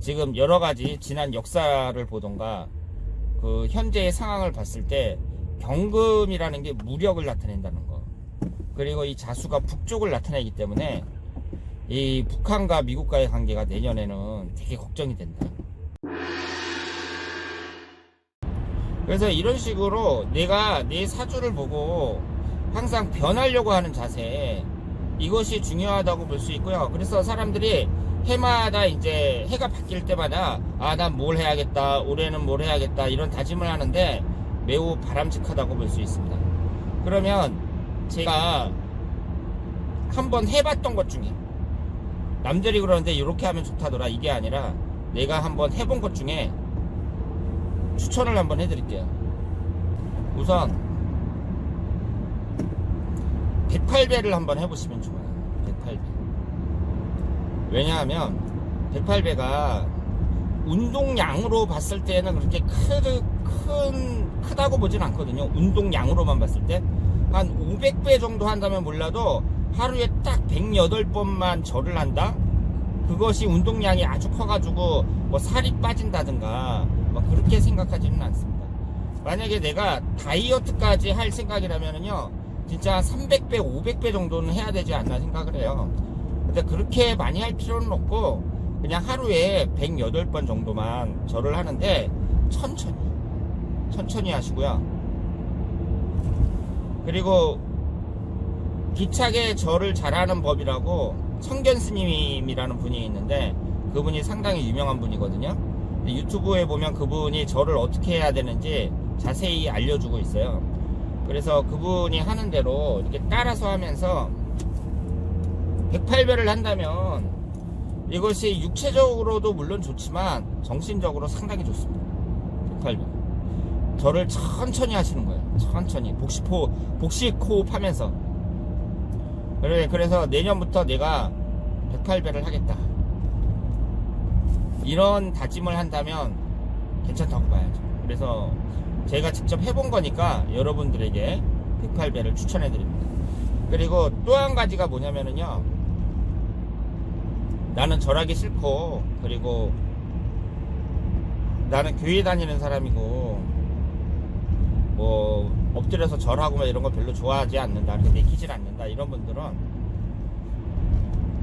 지금 여러 가지 지난 역사를 보던가 그 현재의 상황을 봤을 때 경금이라는 게 무력을 나타낸다는 거, 그리고 이 자수가 북쪽을 나타내기 때문에 이 북한과 미국과의 관계가 내년에는 되게 걱정이 된다. 그래서 이런 식으로 내가 내 사주를 보고 항상 변하려고 하는 자세, 이것이 중요하다고 볼 수 있고요. 그래서 사람들이 해마다 이제 해가 바뀔 때마다 난 뭘 해야겠다, 올해는 뭘 해야겠다, 이런 다짐을 하는데 매우 바람직하다고 볼 수 있습니다. 그러면 제가 한번 해봤던 것 중에, 남들이 그러는데 이렇게 하면 좋다더라, 이게 아니라 내가 한번 해본 것 중에 추천을 한번 해드릴게요. 우선 108배를 한번 해보시면 좋아요. 108배. 왜냐하면 108배가 운동량으로 봤을 때는 그렇게 크다고 보진 않거든요. 운동량으로만 봤을 때 한 500배 정도 한다면 몰라도 하루에 딱 108번만 절을 한다? 그것이 운동량이 아주 커가지고 뭐 살이 빠진다든가 뭐 그렇게 생각하지는 않습니다. 만약에 내가 다이어트까지 할 생각이라면요, 진짜 300배, 500배 정도는 해야 되지 않나 생각을 해요. 근데 그렇게 많이 할 필요는 없고 그냥 하루에 108번 정도만 절을 하는데 천천히 하시고요. 그리고 기차게 절을 잘하는 법이라고 성견 스님이라는 분이 있는데 그분이 상당히 유명한 분이거든요. 유튜브에 보면 그분이 절을 어떻게 해야 되는지 자세히 알려주고 있어요. 그래서 그분이 하는 대로 이렇게 따라서 하면서 108배를 한다면 이것이 육체적으로도 물론 좋지만 정신적으로 상당히 좋습니다. 108배. 절을 천천히 하시는 거예요. 천천히 복식호흡 하면서. 그래서 내년부터 내가 108배를 하겠다, 이런 다짐을 한다면 괜찮다고 봐야죠. 그래서 제가 직접 해본 거니까 여러분들에게 108배를 추천해 드립니다. 그리고 또 한 가지가 뭐냐면요, 나는 절하기 싫고, 그리고 나는 교회 다니는 사람이고 뭐 엎드려서 절하고 막 이런 거 별로 좋아하지 않는다, 이렇게 내키질 않는다, 이런 분들은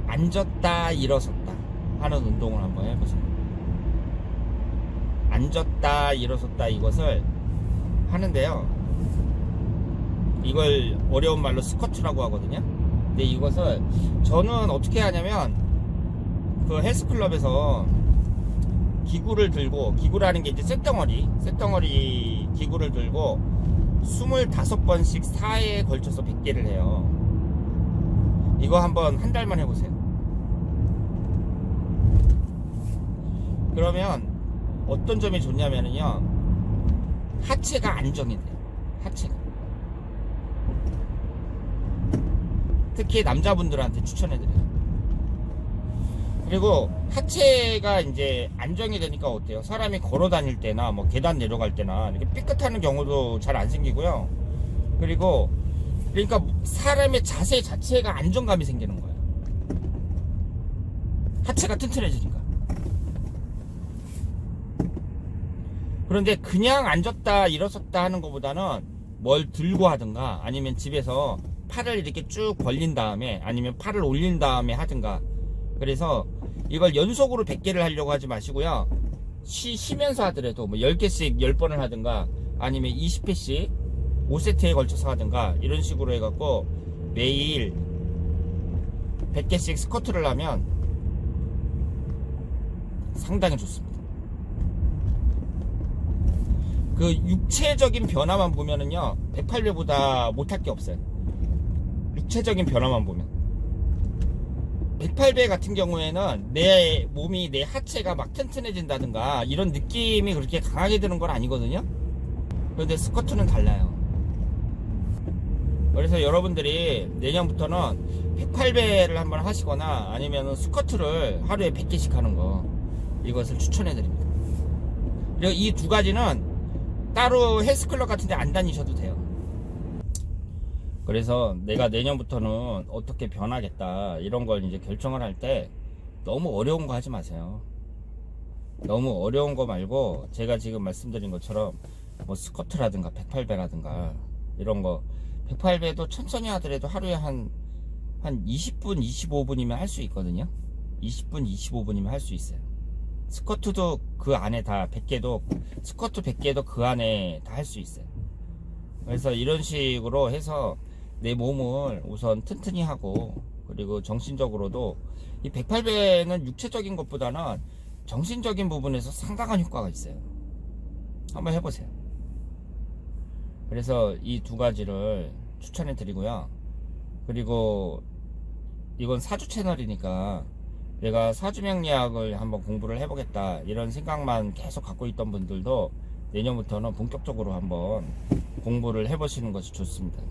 앉았다 일어섰다 하는 운동을 한번 해보세요. 앉았다 일어섰다 이것을 하는데요, 이걸 어려운 말로 스쿼트라고 하거든요. 근데 이것을 저는 어떻게 하냐면 그 헬스클럽에서 기구를 들고, 기구라는 게 이제 쇳덩어리 기구를 들고 25번씩 4회에 걸쳐서 100개를 해요. 이거 한번 한 달만 해보세요. 그러면 어떤 점이 좋냐면요, 하체가 안정이 돼요. 하체가. 특히 남자분들한테 추천해드려요. 그리고 하체가 이제 안정이 되니까 어때요? 사람이 걸어 다닐 때나 뭐 계단 내려갈 때나 이렇게 삐끗하는 경우도 잘 안 생기고요. 그러니까 사람의 자세 자체가 안정감이 생기는 거예요. 하체가 튼튼해지니까. 그런데 그냥 앉았다 일어섰다 하는 것보다는 뭘 들고 하든가, 아니면 집에서 팔을 이렇게 쭉 벌린 다음에, 아니면 팔을 올린 다음에 하든가. 그래서 이걸 연속으로 100개를 하려고 하지 마시고요, 쉬면서 하더라도 뭐 10개씩 10번을 하든가, 아니면 20회씩 5세트에 걸쳐서 하든가, 이런 식으로 해갖고 매일 100개씩 스쿼트를 하면 상당히 좋습니다. 그 육체적인 변화만 보면은요, 108배보다 못할 게 없어요. 육체적인 변화만 보면. 108배 같은 경우에는 내 몸이, 내 하체가 막 튼튼해진다든가 이런 느낌이 그렇게 강하게 드는 건 아니거든요. 그런데 스쿼트는 달라요. 그래서 여러분들이 내년부터는 108배를 한번 하시거나, 아니면 스쿼트를 하루에 100개씩 하는 거, 이것을 추천해 드립니다. 그리고 이 두 가지는 따로 헬스클럽 같은 데 안 다니셔도 돼요. 그래서 내가 내년부터는 어떻게 변하겠다, 이런 걸 이제 결정을 할 때 너무 어려운 거 하지 마세요. 너무 어려운 거 말고 제가 지금 말씀드린 것처럼 뭐 스쿼트라든가 108배라든가 이런 거 108배도 천천히 하더라도 하루에 한 20분 25분이면 할 수 있거든요. 20분 25분이면 할 수 있어요. 스쿼트도 그 안에 다 100개도 스쿼트 100개도 그 안에 다 할 수 있어요. 그래서 이런 식으로 해서 내 몸을 우선 튼튼히 하고, 그리고 정신적으로도 이 108배는 육체적인 것보다는 정신적인 부분에서 상당한 효과가 있어요. 한번 해보세요. 그래서 이 두 가지를 추천해 드리고요. 그리고 이건 사주 채널이니까 내가 사주명리학을 한번 공부를 해보겠다 이런 생각만 계속 갖고 있던 분들도 내년부터는 본격적으로 한번 공부를 해보시는 것이 좋습니다.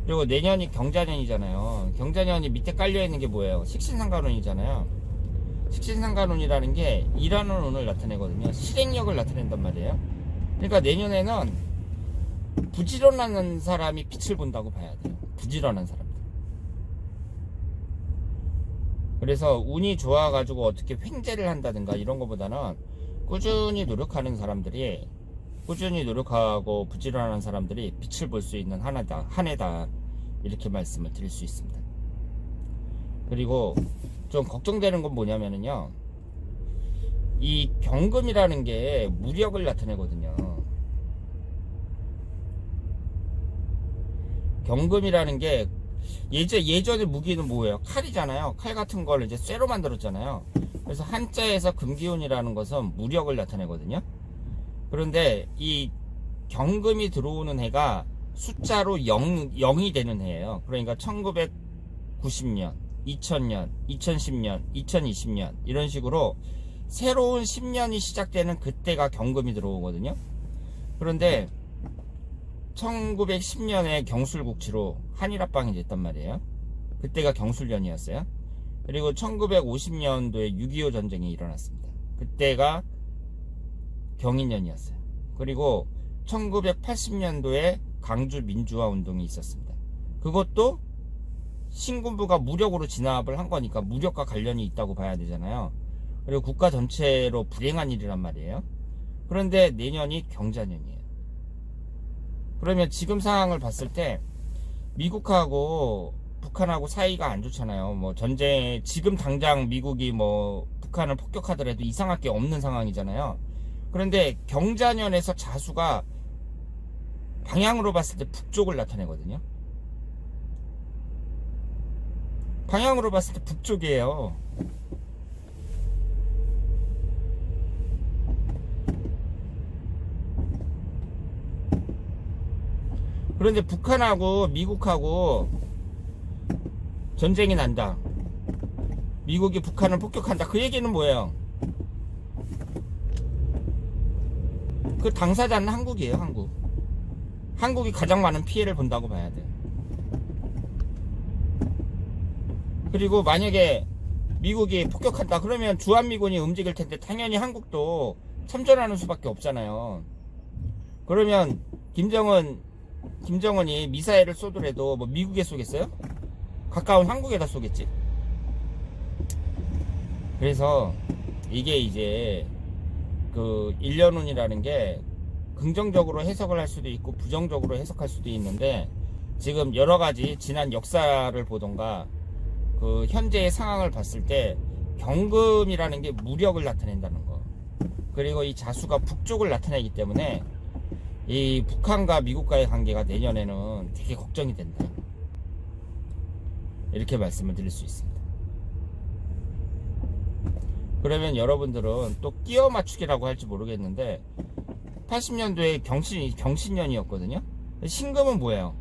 그리고 내년이 경자년이잖아요. 경자년이 밑에 깔려있는 게 뭐예요? 식신상관운이잖아요. 식신상관운이라는 게 일하는 운을 나타내거든요. 실행력을 나타낸단 말이에요. 그러니까 내년에는 부지런한 사람이 빛을 본다고 봐야 돼요. 부지런한 사람들. 그래서 운이 좋아가지고 어떻게 횡재를 한다든가 이런 것보다는 꾸준히 노력하는 사람들이, 꾸준히 노력하고 부지런한 사람들이 빛을 볼 수 있는 한 해다 이렇게 말씀을 드릴 수 있습니다. 그리고 좀 걱정되는 건 뭐냐면요, 이 경금이라는 게 무력을 나타내거든요. 경금이라는 게 예전에 무기는 뭐예요? 칼이잖아요. 칼 같은 걸 이제 쇠로 만들었잖아요. 그래서 한자에서 금기운이라는 것은 무력을 나타내거든요. 그런데 이 경금이 들어오는 해가 숫자로 0이 되는 해예요. 그러니까 1990년, 2000년, 2010년, 2020년 이런 식으로 새로운 10년이 시작되는 그때가 경금이 들어오거든요. 그런데 1910년에 경술국치로 한일합방이 됐단 말이에요. 그때가 경술년이었어요. 그리고 1950년도에 6.25 전쟁이 일어났습니다. 그때가 경인년이었어요. 그리고 1980년도에 강주 민주화 운동이 있었습니다. 그것도 신군부가 무력으로 진압을 한 거니까 무력과 관련이 있다고 봐야 되잖아요. 그리고 국가 전체로 불행한 일이란 말이에요. 그런데 내년이 경자년이에요. 그러면 지금 상황을 봤을 때 미국하고 북한하고 사이가 안 좋잖아요. 뭐 전쟁, 지금 당장 미국이 뭐 북한을 폭격하더라도 이상할 게 없는 상황이잖아요. 그런데 경자년에서 자수가 방향으로 봤을 때 북쪽을 나타내거든요. 방향으로 봤을 때 북쪽이에요. 그런데 북한하고 미국하고 전쟁이 난다, 미국이 북한을 폭격한다, 그 얘기는 뭐예요? 그 당사자는 한국이에요. 한국이 가장 많은 피해를 본다고 봐야 돼요. 그리고 만약에 미국이 폭격한다 그러면 주한미군이 움직일 텐데 당연히 한국도 참전하는 수밖에 없잖아요. 그러면 김정은이 미사일을 쏘더라도 뭐 미국에 쏘겠어요? 가까운 한국에다 쏘겠지. 그래서 이게 이제 그 일년운이라는 게 긍정적으로 해석을 할 수도 있고 부정적으로 해석할 수도 있는데, 지금 여러가지 지난 역사를 보던가 그 현재의 상황을 봤을 때 경금이라는 게 무력을 나타낸다는 거, 그리고 이 자수가 북쪽을 나타내기 때문에 이 북한과 미국과의 관계가 내년에는 되게 걱정이 된다, 이렇게 말씀을 드릴 수 있습니다. 그러면 여러분들은 또 끼워 맞추기라고 할지 모르겠는데 80년도에 경신년이었거든요. 신금은 뭐예요?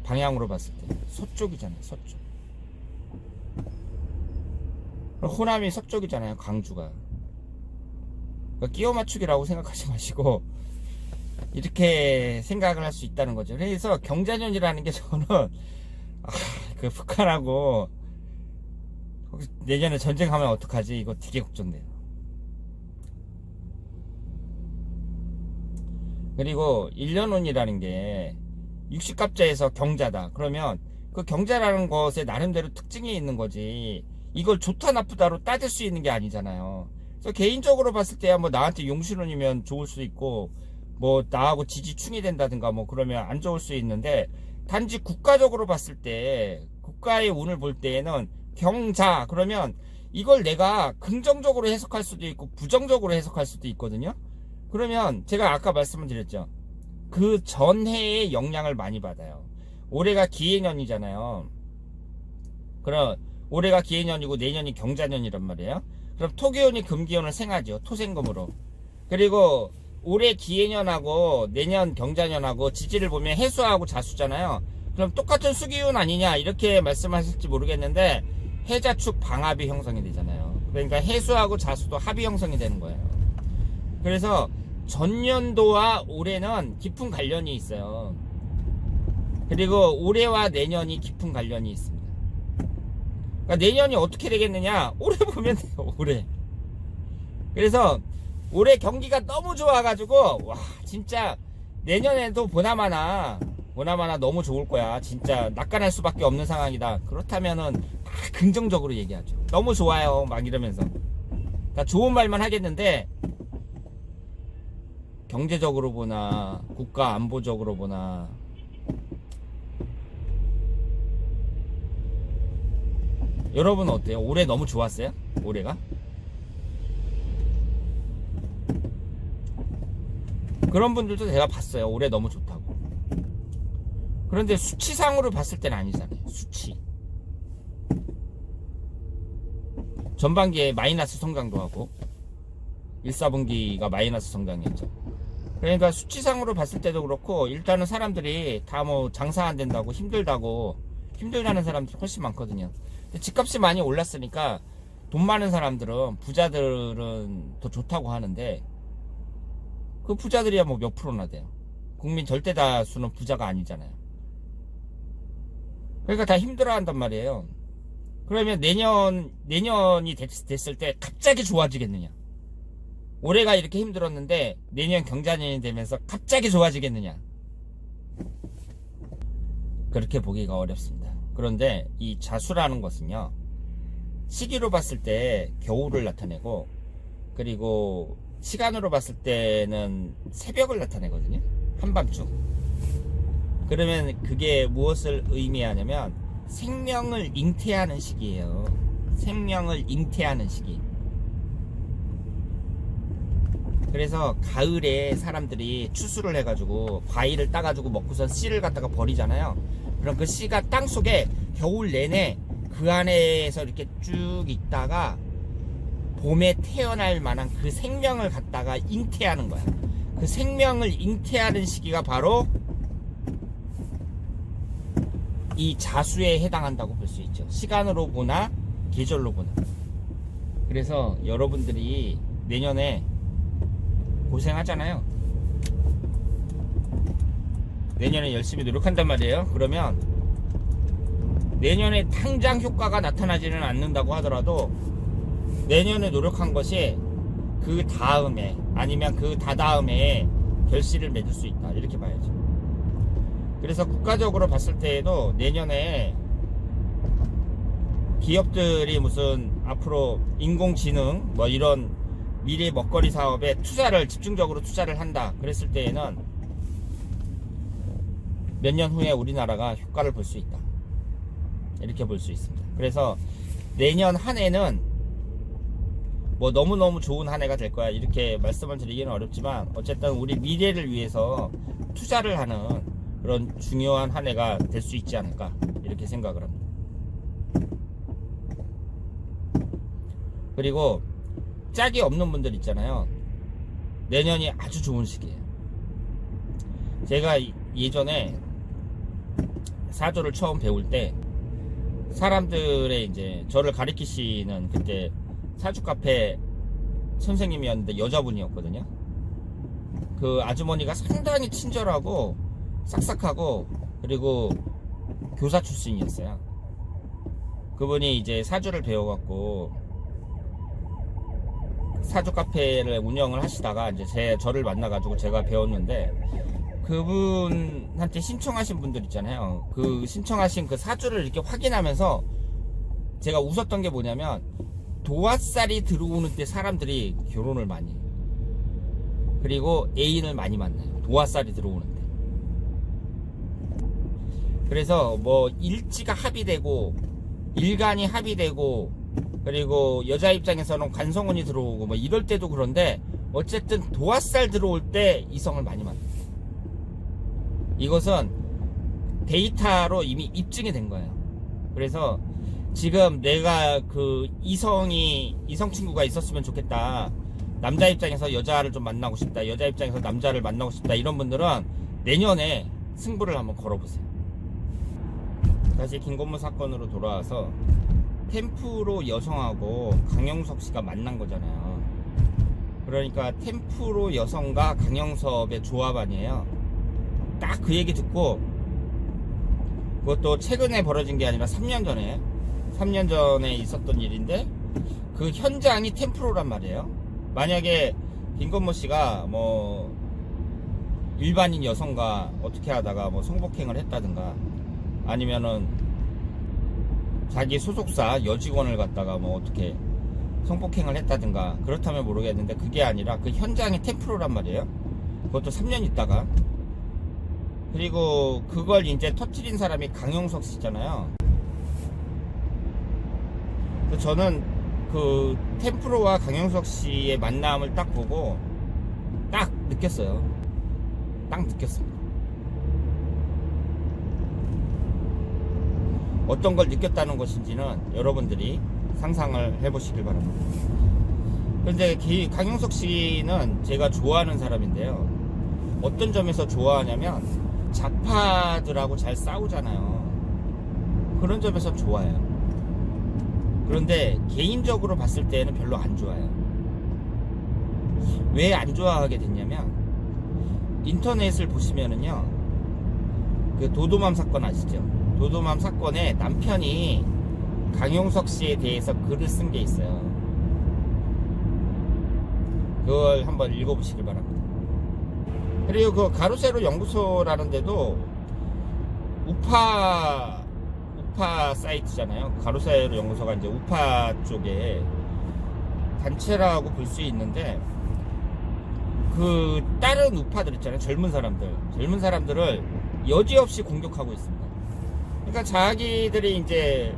방향으로 봤을 때 서쪽이잖아요. 서쪽. 호남이 서쪽이잖아요. 강주가. 그러니까 끼워 맞추기라고 생각하지 마시고 이렇게 생각을 할 수 있다는 거죠. 그래서 경자년이라는 게 저는 그 북한하고 내년에 전쟁하면 어떡하지, 이거 되게 걱정돼요. 그리고 일년운이라는 게 육식갑자에서 경자다 그러면 그 경자라는 것에 나름대로 특징이 있는 거지, 이걸 좋다 나쁘다로 따질 수 있는 게 아니잖아요. 그래서 개인적으로 봤을 때야 뭐 나한테 용신혼이면 좋을 수 있고 뭐 나하고 지지충이 된다든가 뭐 그러면 안 좋을 수 있는데, 단지 국가적으로 봤을 때 국가의 운을 볼 때에는 경자 그러면 이걸 내가 긍정적으로 해석할 수도 있고 부정적으로 해석할 수도 있거든요. 그러면 제가 아까 말씀을 드렸죠. 그 전해의 영향을 많이 받아요. 올해가 기해년이잖아요. 그럼 올해가 기해년이고 내년이 경자년이란 말이에요. 그럼 토기운이 금기운을 생하죠. 토생금으로. 그리고 올해 기해년하고 내년 경자년하고 지지를 보면 해수하고 자수잖아요. 그럼 똑같은 수기운 아니냐 이렇게 말씀하실지 모르겠는데, 해자축 방합이 형성이 되잖아요. 그러니까 해수하고 자수도 합이 형성이 되는 거예요. 그래서 전년도와 올해는 깊은 관련이 있어요. 그리고 올해와 내년이 깊은 관련이 있습니다. 그러니까 내년이 어떻게 되겠느냐, 올해 보면 돼요. 올해. 그래서 올해 경기가 너무 좋아가지고 와 진짜 내년에도 보나마나 너무 좋을 거야. 진짜 낙관할 수밖에 없는 상황이다. 그렇다면은 다 긍정적으로 얘기하죠. 너무 좋아요 막 이러면서. 그러니까 좋은 말만 하겠는데, 경제적으로 보나 국가 안보적으로 보나 여러분 어때요? 올해 너무 좋았어요? 올해가? 그런 분들도 제가 봤어요. 올해 너무 좋다고. 그런데 수치상으로 봤을 때는 아니잖아요. 수치. 전반기에 마이너스 성장도 하고 1, 4분기가 마이너스 성장이었죠. 그러니까 수치상으로 봤을 때도 그렇고, 일단은 사람들이 다 뭐 장사 안 된다고 힘들다는 사람들이 훨씬 많거든요. 근데 집값이 많이 올랐으니까 돈 많은 사람들은, 부자들은 더 좋다고 하는데, 그 부자들이야 뭐 몇 프로나 돼요. 국민 절대 다수는 부자가 아니잖아요. 그러니까 다 힘들어 한단 말이에요. 그러면 내년이 됐을 때 갑자기 좋아지겠느냐? 올해가 이렇게 힘들었는데 내년 경자년이 되면서 갑자기 좋아지겠느냐? 그렇게 보기가 어렵습니다. 그런데 이 자수라는 것은요, 시기로 봤을 때 겨울을 나타내고, 그리고 시간으로 봤을 때는 새벽을 나타내거든요. 한밤중. 그러면 그게 무엇을 의미하냐면 생명을 잉태하는 시기예요. 생명을 잉태하는 시기. 그래서 가을에 사람들이 추수를 해가지고 과일을 따가지고 먹고서 씨를 갖다가 버리잖아요. 그럼 그 씨가 땅속에 겨울 내내 그 안에서 이렇게 쭉 있다가 봄에 태어날 만한 그 생명을 갖다가 잉태하는 거야. 그 생명을 잉태하는 시기가 바로 이 자수에 해당한다고 볼 수 있죠. 시간으로 보나 계절로 보나. 그래서 여러분들이 내년에 고생하잖아요. 내년에 열심히 노력한단 말이에요. 그러면 내년에 당장 효과가 나타나지는 않는다고 하더라도 내년에 노력한 것이 그 다음에 아니면 그 다다음에 결실을 맺을 수 있다, 이렇게 봐야죠. 그래서 국가적으로 봤을 때에도 내년에 기업들이 무슨 앞으로 인공지능 뭐 이런 미래 먹거리 사업에 집중적으로 투자를 한다 그랬을 때에는 몇 년 후에 우리나라가 효과를 볼 수 있다, 이렇게 볼 수 있습니다. 그래서 내년 한 해는 뭐 너무너무 좋은 한 해가 될 거야 이렇게 말씀을 드리기는 어렵지만, 어쨌든 우리 미래를 위해서 투자를 하는 그런 중요한 한 해가 될 수 있지 않을까, 이렇게 생각을 합니다. 그리고 짝이 없는 분들 있잖아요. 내년이 아주 좋은 시기예요. 제가 예전에 사주를 처음 배울 때 사람들의 이제 저를 가리키시는 그때 사주 카페 선생님이었는데 여자분이었거든요. 그 아주머니가 상당히 친절하고 싹싹하고, 그리고 교사 출신이었어요. 그분이 이제 사주를 배워갖고 사주 카페를 운영을 하시다가 이제 저를 만나가지고 제가 배웠는데, 그분한테 신청하신 분들 있잖아요. 그 신청하신 그 사주를 이렇게 확인하면서 제가 웃었던 게 뭐냐면, 도화살이 들어오는 때 사람들이 결혼을 많이 해요. 그리고 애인을 많이 만나요. 도화살이 들어오는데. 그래서 뭐 일지가 합의되고 일간이 합의되고 그리고 여자 입장에서는 관성운이 들어오고 뭐 이럴 때도 그런데 어쨌든 도화살 들어올 때 이성을 많이 만나요. 이것은 데이터로 이미 입증이 된 거예요. 그래서 지금 내가 그 이성 친구가 있었으면 좋겠다. 남자 입장에서 여자를 좀 만나고 싶다. 여자 입장에서 남자를 만나고 싶다. 이런 분들은 내년에 승부를 한번 걸어보세요. 다시 김건모 사건으로 돌아와서 템프로 여성하고 강영석 씨가 만난 거잖아요. 그러니까 템프로 여성과 강영석의 조합 아니에요. 딱 그 얘기 듣고, 그것도 최근에 벌어진 게 아니라 3년 전에 있었던 일인데 그 현장이 템프로란 말이에요. 만약에 김건모 씨가 뭐 일반인 여성과 어떻게 하다가 뭐 성폭행을 했다든가 아니면은 자기 소속사 여직원을 갖다가 뭐 어떻게 성폭행을 했다든가 그렇다면 모르겠는데 그게 아니라 그 현장이 템프로란 말이에요. 그것도 3년 있다가. 그리고 그걸 이제 터뜨린 사람이 강영석 씨잖아요. 저는 그 템프로와 강영석 씨의 만남을 딱 보고 딱 느꼈어요. 딱 느꼈습니다. 어떤 걸 느꼈다는 것인지는 여러분들이 상상을 해보시길 바랍니다. 그런데 강영석 씨는 제가 좋아하는 사람인데요. 어떤 점에서 좋아하냐면 좌파들하고 잘 싸우잖아요. 그런 점에서 좋아요. 그런데 개인적으로 봤을 때는 별로 안 좋아요. 왜 안 좋아하게 됐냐면 인터넷을 보시면은요, 그 도도맘 사건 아시죠? 도도맘 사건에 남편이 강용석 씨에 대해서 글을 쓴 게 있어요. 그걸 한번 읽어보시길 바랍니다. 그리고 그 가로세로 연구소라는 데도 우파 사이트잖아요. 가로세로 연구소가 이제 우파 쪽에 단체라고 볼 수 있는데, 그 다른 우파들 있잖아요. 젊은 사람들을 여지없이 공격하고 있습니다. 그러니까 자기들이 이제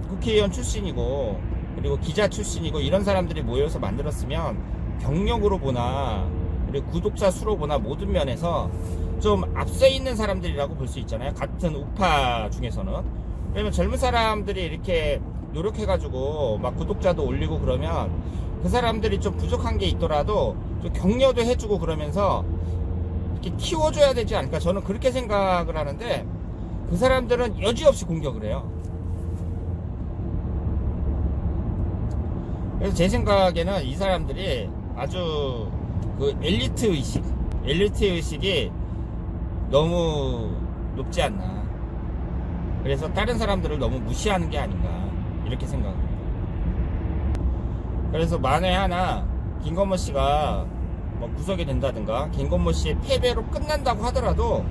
국회의원 출신이고 그리고 기자 출신이고 이런 사람들이 모여서 만들었으면 경력으로 보나 그리고 구독자 수로 보나 모든 면에서 좀 앞서 있는 사람들이라고 볼 수 있잖아요. 같은 우파 중에서는. 왜냐면 젊은 사람들이 이렇게 노력해가지고 막 구독자도 올리고 그러면 그 사람들이 좀 부족한 게 있더라도 좀 격려도 해주고 그러면서 이렇게 키워줘야 되지 않을까, 저는 그렇게 생각을 하는데, 그 사람들은 여지없이 공격을 해요. 그래서 제 생각에는 이 사람들이 아주 그 엘리트 의식이 너무 높지 않나. 그래서 다른 사람들을 너무 무시하는 게 아닌가, 이렇게 생각합니다. 그래서 만에 하나 김건모 씨가 뭐 구속이 된다든가 김건모 씨의 패배로 끝난다고 하더라도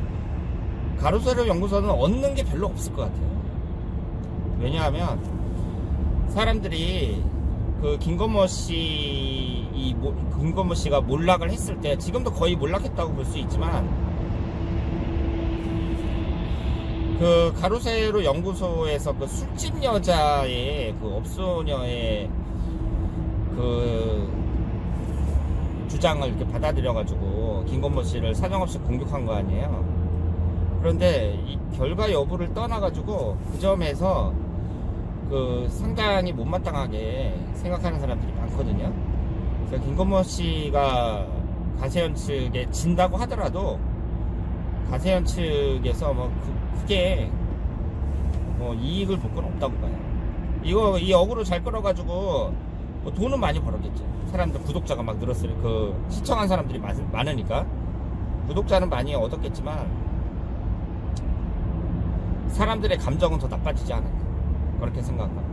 가로세로 연구소는 얻는 게 별로 없을 것 같아요. 왜냐하면 사람들이 그 김건모 씨가 몰락을 했을 때, 지금도 거의 몰락했다고 볼 수 있지만, 그 가로세로 연구소에서 그 술집 여자의 그 업소녀의 그 주장을 이렇게 받아들여가지고 김건모 씨를 사정없이 공격한 거 아니에요. 그런데 이 결과 여부를 떠나가지고 그 점에서 그 상당히 못마땅하게 생각하는 사람들이 많거든요. 그래서 김건모 씨가 가세현 측에 진다고 하더라도 가세현 측에서 뭐 크게 뭐 이익을 볼 건 없다고 봐요. 이 어그로 잘 끌어가지고 뭐 돈은 많이 벌었겠죠. 사람들 구독자가 막 늘었어요. 그 시청한 사람들이 많으니까 구독자는 많이 얻었겠지만 사람들의 감정은 더 나빠지지 않았나, 그렇게 생각합니다.